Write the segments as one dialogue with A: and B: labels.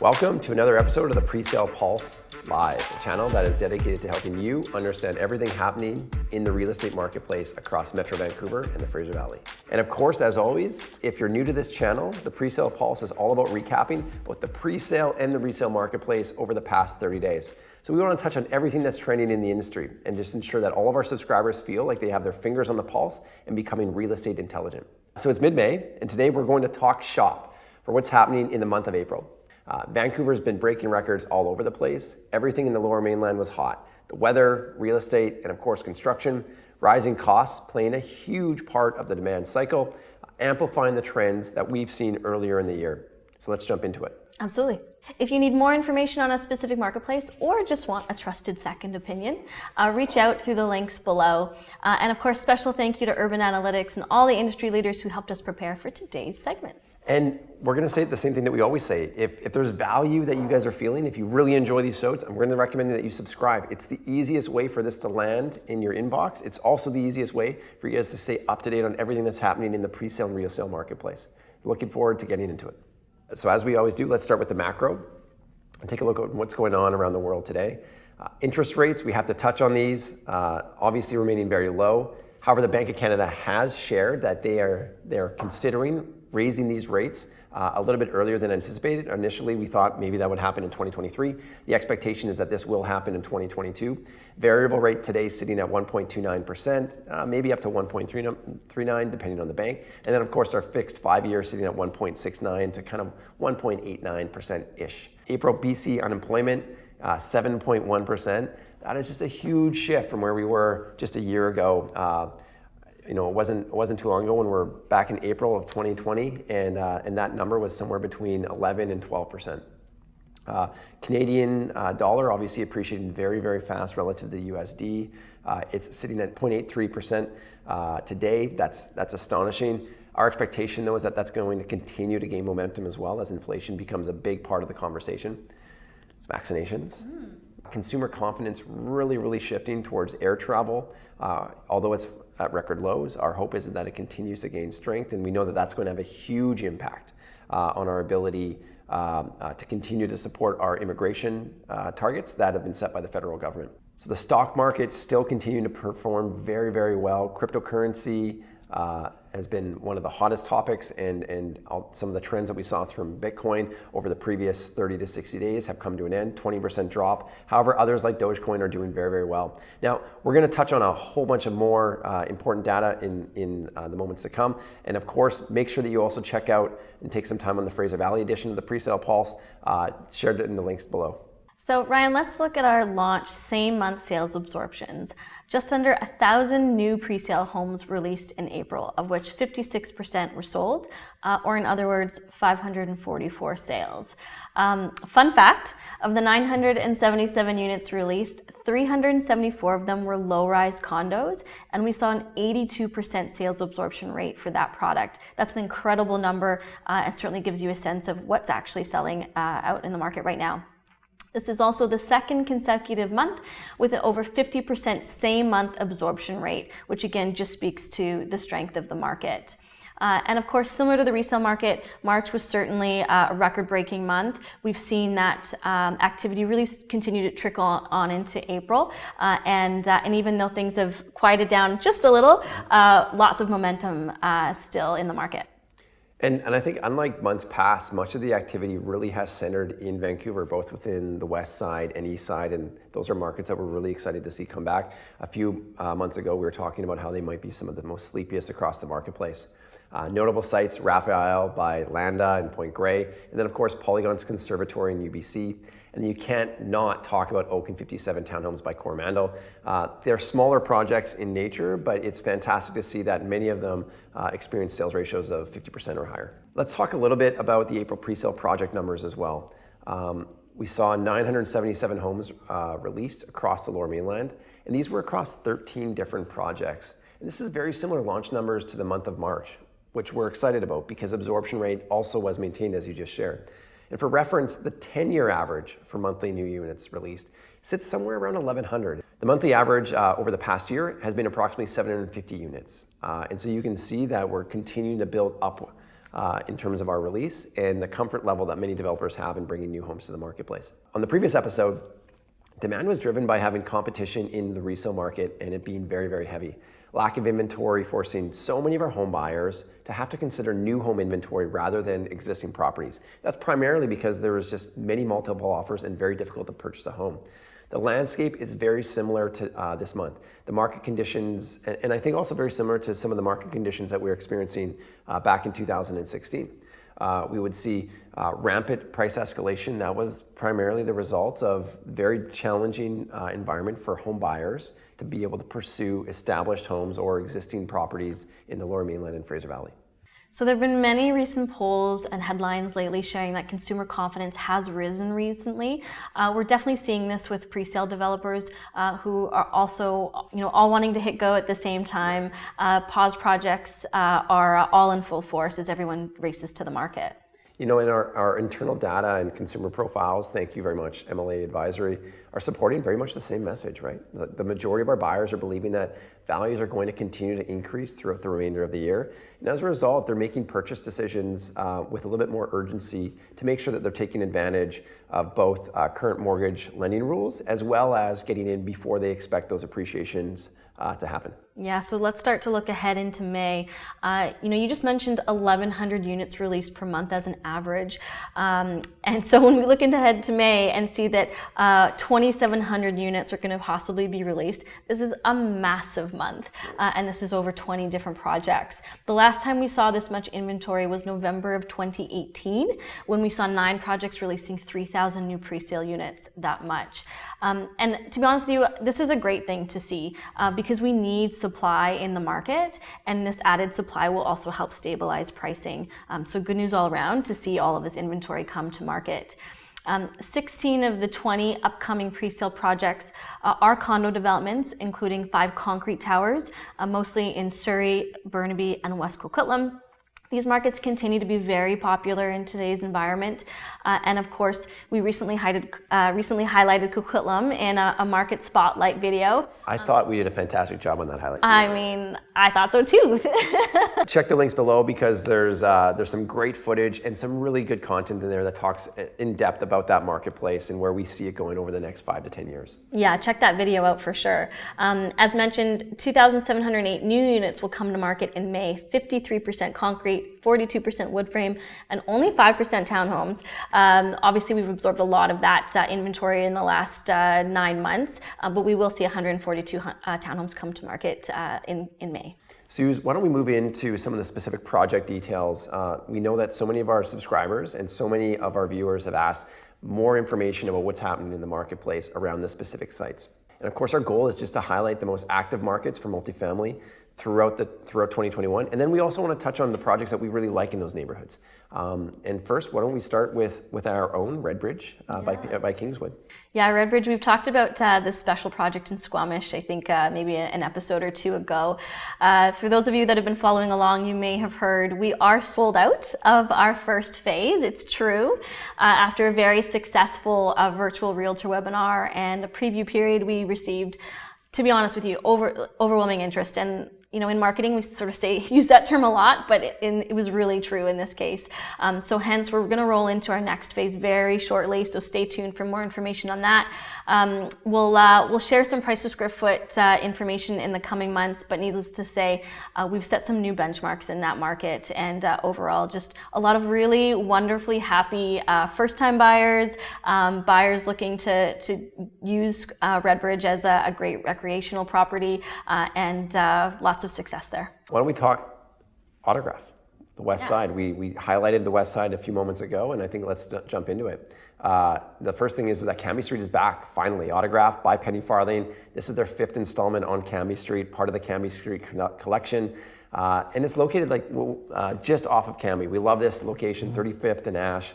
A: Welcome to another episode of the Presale Pulse Live, a channel that is dedicated to helping you understand everything happening in the real estate marketplace across Metro Vancouver and the Fraser Valley. And of course, as always, if you're new to this channel, the Presale Pulse is all about recapping both the presale and the resale marketplace over the past 30 days. So we want to touch on everything that's trending in the industry and just ensure that all of our subscribers feel like they have their fingers on the pulse and becoming real estate intelligent. So it's mid-May, and today we're going to talk shop for what's happening in the month of April. Vancouver's been breaking records all over the place. Everything in the Lower Mainland was hot. The weather, real estate, and of course construction, rising costs playing a huge part of the demand cycle, amplifying the trends that we've seen earlier in the year. So let's jump into it.
B: Absolutely. If you need more information on a specific marketplace or just want a trusted second opinion, reach out through the links below. And of course, special thank you to Urban Analytics and all the industry leaders who helped us prepare for today's segment.
A: And we're going to say the same thing that we always say. If there's value that you guys are feeling, if you really enjoy these shows, I'm going to recommend that you subscribe. It's the easiest way for this to land in your inbox. It's also the easiest way for you guys to stay up to date on everything that's happening in the pre-sale and resale marketplace. Looking forward to getting into it. So as we always do, let's start with the macro and take a look at what's going on around the world today. Interest rates, we have to touch on these, obviously remaining very low. However, the Bank of Canada has shared that they are considering raising these rates a little bit earlier than anticipated. Initially, we thought maybe that would happen in 2023. The expectation is that this will happen in 2022. Variable rate today sitting at 1.29%, maybe up to 1.39 depending on the bank. And then of course our fixed 5-year sitting at 1.69 to kind of 1.89%-ish. April BC unemployment, 7.1%. That is just a huge shift from where we were just a year ago. It wasn't too long ago when we were back in April of 2020, and that number was somewhere between 11 and 12%. Canadian dollar obviously appreciating very, very fast relative to the USD. It's sitting at 0.83% today. That's astonishing. Our expectation, though, is that that's going to continue to gain momentum as well as inflation becomes a big part of the conversation. Vaccinations. Consumer confidence really shifting towards air travel. Although it's at record lows, our hope is that it continues to gain strength, and we know that that's going to have a huge impact on our ability to continue to support our immigration targets that have been set by the federal government. So the stock market still continuing to perform very well. Cryptocurrency has been one of the hottest topics, and some of the trends that we saw from Bitcoin over the previous 30 to 60 days have come to an end, 20% drop. However, others like Dogecoin are doing very well. Now, we're going to touch on a whole bunch of more important data in the moments to come. And of course, make sure that you also check out and take some time on the Fraser Valley edition of the Presale Pulse, shared in the links below.
B: So Ryan, let's look at our launch same month sales absorptions. Just under 1,000 new presale homes released in April, of which 56% were sold, or in other words, 544 sales. Fun fact, of the 977 units released, 374 of them were low-rise condos, and we saw an 82% sales absorption rate for that product. That's an incredible number, and certainly gives you a sense of what's actually selling out in the market right now. This is also the second consecutive month with an over 50% same month absorption rate, which again just speaks to the strength of the market. And of course, similar to the resale market, March was certainly a record-breaking month. We've seen that activity really continue to trickle on into April. And even though things have quieted down just a little, lots of momentum still in the market.
A: And I think unlike months past, much of the activity really has centered in Vancouver, both within the west side and east side, and those are markets that we're really excited to see come back. A few months ago, we were talking about how they might be some of the most sleepiest across the marketplace. Notable sites, Raphael by Landa and Point Grey, and then of course Polygon's Conservatory in UBC. And you can't not talk about Oak and 57 townhomes by Coromandel. They're smaller projects in nature, but it's fantastic to see that many of them experience sales ratios of 50% or higher. Let's talk a little bit about the April presale project numbers as well. We saw 977 homes released across the Lower Mainland, and these were across 13 different projects. And this is very similar launch numbers to the month of March, which we're excited about because absorption rate also was maintained as you just shared. And for reference, the 10-year average for monthly new units released sits somewhere around 1,100. The monthly average over the past year has been approximately 750 units. And so you can see that we're continuing to build up in terms of our release and the comfort level that many developers have in bringing new homes to the marketplace. On the previous episode, demand was driven by having competition in the resale market and it being very, very heavy. Lack of inventory forcing so many of our home buyers to have to consider new home inventory rather than existing properties. That's primarily because there was just many multiple offers and very difficult to purchase a home. The landscape is very similar to this month. The market conditions, and I think also very similar to some of the market conditions that we were experiencing back in 2016. We would see rampant price escalation. That was primarily the result of very challenging environment for home buyers to be able to pursue established homes or existing properties in the Lower Mainland and Fraser Valley.
B: So there have been many recent polls and headlines lately sharing that consumer confidence has risen recently. We're definitely seeing this with pre-sale developers who are also, all wanting to hit go at the same time. Pause projects are all in full force as everyone races to the market.
A: In our internal data and consumer profiles, thank you very much, MLA Advisory, are supporting very much the same message, right? The majority of our buyers are believing that values are going to continue to increase throughout the remainder of the year. And as a result, they're making purchase decisions with a little bit more urgency to make sure that they're taking advantage of both current mortgage lending rules as well as getting in before they expect those appreciations to happen.
B: Yeah, so let's start to look ahead into May. You just mentioned 1,100 units released per month as an average. And so when we look ahead to May and see that 2,700 units are going to possibly be released, this is a massive month. And this is over 20 different projects. The last time we saw this much inventory was November of 2018, when we saw 9 projects releasing 3,000 new pre-sale units that much. And to be honest with you, this is a great thing to see because we need supply in the market, and this added supply will also help stabilize pricing. So good news all around to see all of this inventory come to market. 16 of the 20 upcoming pre-sale projects are condo developments, including 5 concrete towers, mostly in Surrey, Burnaby, and West Coquitlam. These markets continue to be very popular in today's environment. And of course, we recently highlighted Coquitlam in a market spotlight video.
A: I thought we did a fantastic job on that highlight.
B: I thought so too.
A: Check the links below because there's some great footage and some really good content in there that talks in depth about that marketplace and where we see it going over the next 5 to 10 years.
B: Yeah, check that video out for sure. As mentioned, 2,708 new units will come to market in May, 53% concrete, 42% wood frame, and only 5% townhomes. Obviously, we've absorbed a lot of that inventory in the last 9 months, but we will see 142 townhomes come to market in May.
A: Suze, why don't we move into some of the specific project details? We know that so many of our subscribers and so many of our viewers have asked more information about what's happening in the marketplace around the specific sites. And of course, our goal is just to highlight the most active markets for multifamily throughout 2021. And then we also want to touch on the projects that we really like in those neighborhoods. And first, why don't we start with our own Redbridge by Kingswood.
B: Yeah, Redbridge, we've talked about this special project in Squamish, I think maybe an episode or 2 ago. For those of you that have been following along, you may have heard we are sold out of our first phase. It's true. After a very successful virtual realtor webinar and a preview period, we received, to be honest with you, overwhelming interest. And in marketing, we sort of use that term a lot, but it was really true in this case. So hence, we're going to roll into our next phase very shortly. So stay tuned for more information on that. We'll share some price per square foot information in the coming months, but needless to say, we've set some new benchmarks in that market, and overall, just a lot of really wonderfully happy first-time buyers, buyers looking to use Redbridge as a great recreational property, and lots of success there.
A: Why don't we talk Autograph, the West Side. We highlighted the West Side a few moments ago, and I think let's jump into it. The first thing is that Cambie Street is back, finally. Autograph by Penny Farthing. This is their 5th installment on Cambie Street, part of the Cambie Street collection. And it's located just off of Cambie. We love this location, 35th and Ash.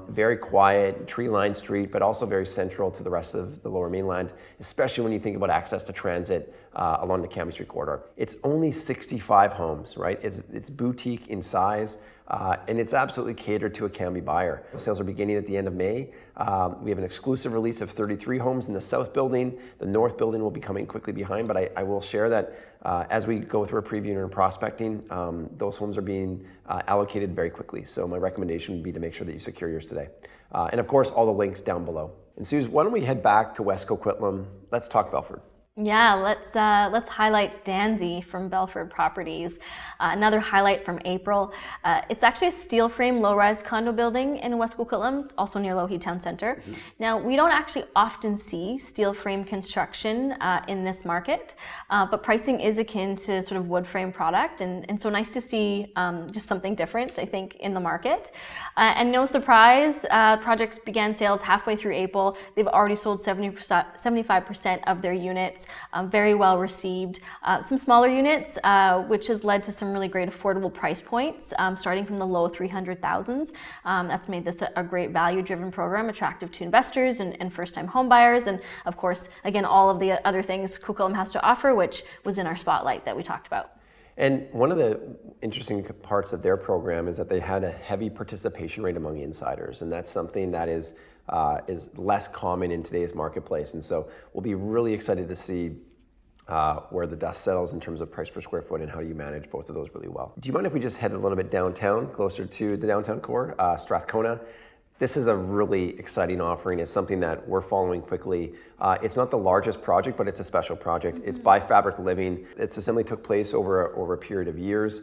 A: Very quiet, tree-lined street, but also very central to the rest of the Lower Mainland, especially when you think about access to transit along the Cambie Street corridor. It's only 65 homes, right? It's boutique in size. and it's absolutely catered to a Cambie buyer. Sales are beginning at the end of May. We have an exclusive release of 33 homes in the south building. The north building will be coming quickly behind, but I will share that as we go through a preview and prospecting, those homes are being allocated very quickly. So my recommendation would be to make sure that you secure yours today. And of course, all the links down below. And Suze, why don't we head back to West Coquitlam? Let's talk Belford.
B: Yeah, let's highlight Danzy from Belford Properties. Another highlight from April. It's actually a steel frame low-rise condo building in West Coquitlam, also near Lougheed Town Centre. Now, we don't actually often see steel frame construction in this market, but pricing is akin to sort of wood frame product, and so nice to see just something different, I think, in the market. And no surprise, projects began sales halfway through April. They've already sold 75% of their units. Very well received. Some smaller units, which has led to some really great affordable price points, starting from the low 300,000s. That's made this a great value-driven program, attractive to investors and first-time home buyers, and of course, again, all of the other things Coquitlam has to offer, which was in our spotlight that we talked about.
A: And one of the interesting parts of their program is that they had a heavy participation rate among insiders, and that's something that is less common in today's marketplace. And so we'll be really excited to see where the dust settles in terms of price per square foot and how you manage both of those really well. Do you mind if we just head a little bit downtown, closer to the downtown core, Strathcona? This is a really exciting offering. It's something that we're following quickly. It's not the largest project, but it's a special project. It's by Fabric Living. Its assembly took place over a period of years.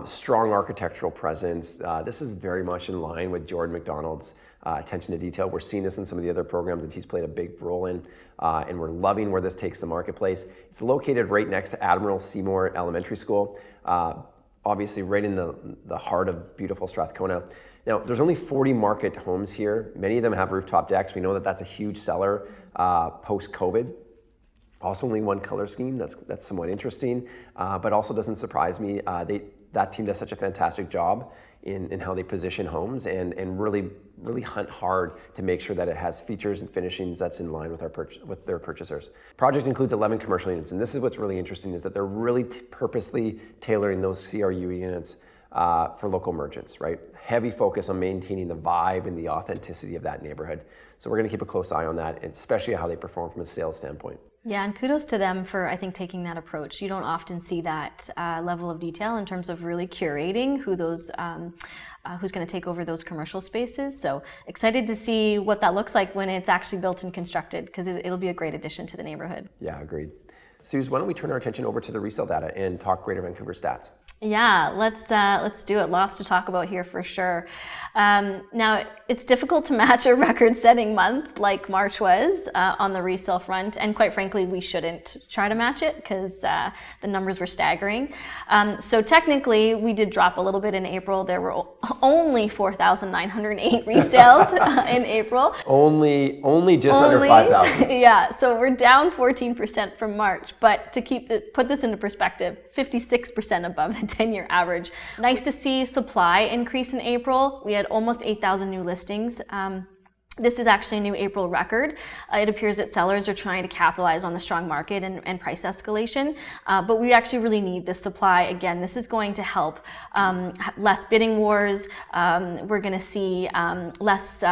A: Strong architectural presence. This is very much in line with Jordan McDonald's attention to detail. We're seeing this in some of the other programs that he's played a big role in, and we're loving where this takes the marketplace. It's located right next to Admiral Seymour Elementary School, obviously right in the heart of beautiful Strathcona. Now, there's only 40 market homes here. Many of them have rooftop decks. We know that that's a huge seller post-COVID. Also only one color scheme. That's somewhat interesting, but also doesn't surprise me. That team does such a fantastic job in how they position homes and really hunt hard to make sure that it has features and finishings that's in line with their purchasers. Project includes 11 commercial units, and this is what's really interesting is that they're really purposely tailoring those CRU units for local merchants, right? Heavy focus on maintaining the vibe and the authenticity of that neighborhood. So we're going to keep a close eye on that, and especially how they perform from a sales standpoint.
B: Yeah, and kudos to them for, I think, taking that approach. You don't often see that level of detail in terms of really curating who those, who's going to take over those commercial spaces. So excited to see what that looks like when it's actually built and constructed, because it'll be a great addition to the neighborhood.
A: Yeah, agreed. Suze, why don't we turn our attention over to the resale data and talk Greater Vancouver stats?
B: Yeah, let's do it. Lots to talk about here for sure. Now, it's difficult to match a record-setting month like March was on the resale front, and quite frankly, we shouldn't try to match it because the numbers were staggering. So technically, we did drop a little bit in April. There were only 4,908 resales in April.
A: Only just under 5,000.
B: Yeah, so we're down 14% from March, but to put this into perspective, 56% above the 10-year average. Nice to see supply increase in April. We had almost 8,000 new listings. This is actually a new April record. It appears that sellers are trying to capitalize on the strong market and price escalation, but we actually really need this supply. Again, this is going to help less bidding wars. We're going to see less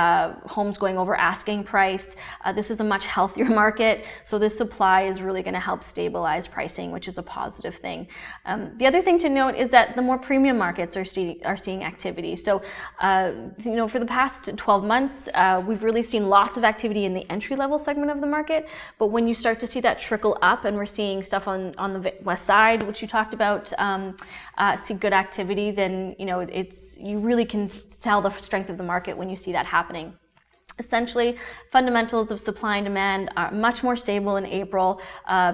B: homes going over asking price. This is a much healthier market, so this supply is really going to help stabilize pricing, which is a positive thing. The other thing to note is that the more premium markets are seeing activity. So, for the past 12 months, we've really seen lots of activity in the entry-level segment of the market, but when you start to see that trickle up, and we're seeing stuff on the west side, which you talked about, see good activity, then you really can tell the strength of the market when you see that happening. Essentially, fundamentals of supply and demand are much more stable in April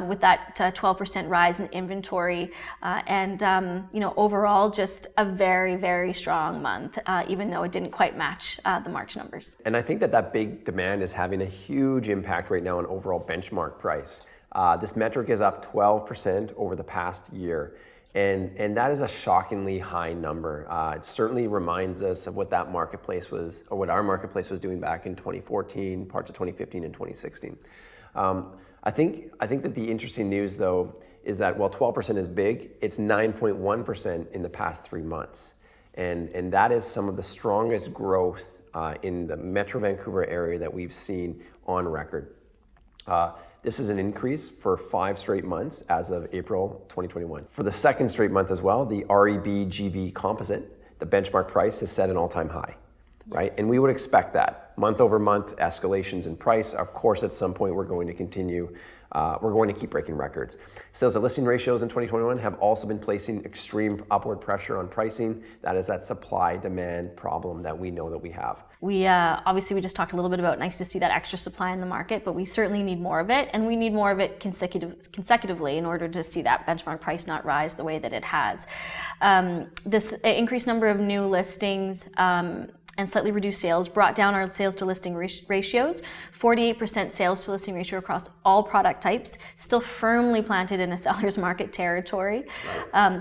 B: with that 12% rise in inventory, and overall just a very, very strong month, even though it didn't quite match the March numbers.
A: And I think that big demand is having a huge impact right now on overall benchmark price. This metric is up 12% over the past year. And that is a shockingly high number. It certainly reminds us of what that marketplace was, or what our marketplace was doing back in 2014, parts of 2015 and 2016. I think that the interesting news, though, is that while 12% is big, it's 9.1% in the past 3 months. And that is some of the strongest growth in the Metro Vancouver area that we've seen on record. This is an increase for 5 straight months as of April 2021. For the second straight month as well, the REB GV composite, the benchmark price has set an all-time high, right? And we would expect that. Month over month escalations in price. Of course, at some point we're going to continue. We're going to keep breaking records. Sales to listing ratios in 2021 have also been placing extreme upward pressure on pricing. That is that supply-demand problem that we know that we have.
B: We obviously, we just talked a little bit about nice to see that extra supply in the market, but we certainly need more of it, and we need more of it consecutively in order to see that benchmark price not rise the way that it has. This increased number of new listings and slightly reduced sales brought down our sales to listing ratios. 48% sales to listing ratio across all product types, still firmly planted in a seller's market territory.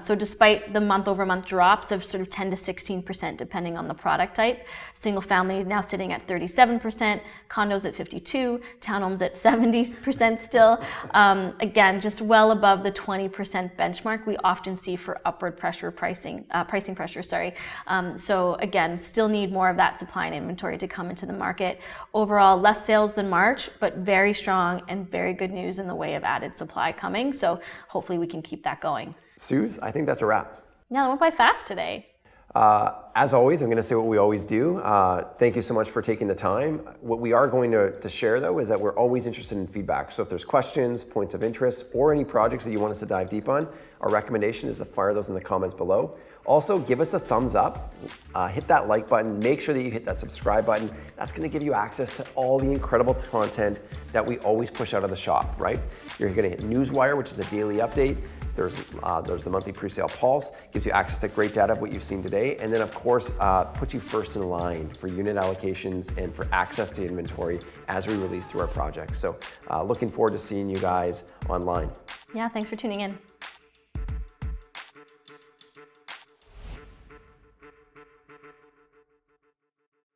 B: So despite the month over month drops of sort of 10 to 16% depending on the product type, single family now sitting at 37%, condos at 52%, townhomes at 70% still. Again, just well above the 20% benchmark we often see for upward pressure pricing pressure. So again, still need more of that supply and inventory to come into the market. Overall, less sales than March, but very strong and very good news in the way of added supply coming. So hopefully we can keep that going.
A: Suze, I think that's a wrap.
B: Yeah, that went by fast today.
A: As always, I'm going to say what we always do. Thank you so much for taking the time. What we are going to share, though, is that we're always interested in feedback. So if there's questions, points of interest, or any projects that you want us to dive deep on, our recommendation is to fire those in the comments below. Also, give us a thumbs up, hit that like button, make sure that you hit that subscribe button. That's going to give you access to all the incredible content that we always push out of the shop, right? You're going to hit Newswire, which is a daily update. There's the monthly pre-sale pulse, gives you access to great data of what you've seen today, and then of course puts you first in line for unit allocations and for access to inventory as we release through our projects. So looking forward to seeing you guys online.
B: Yeah, thanks for tuning in.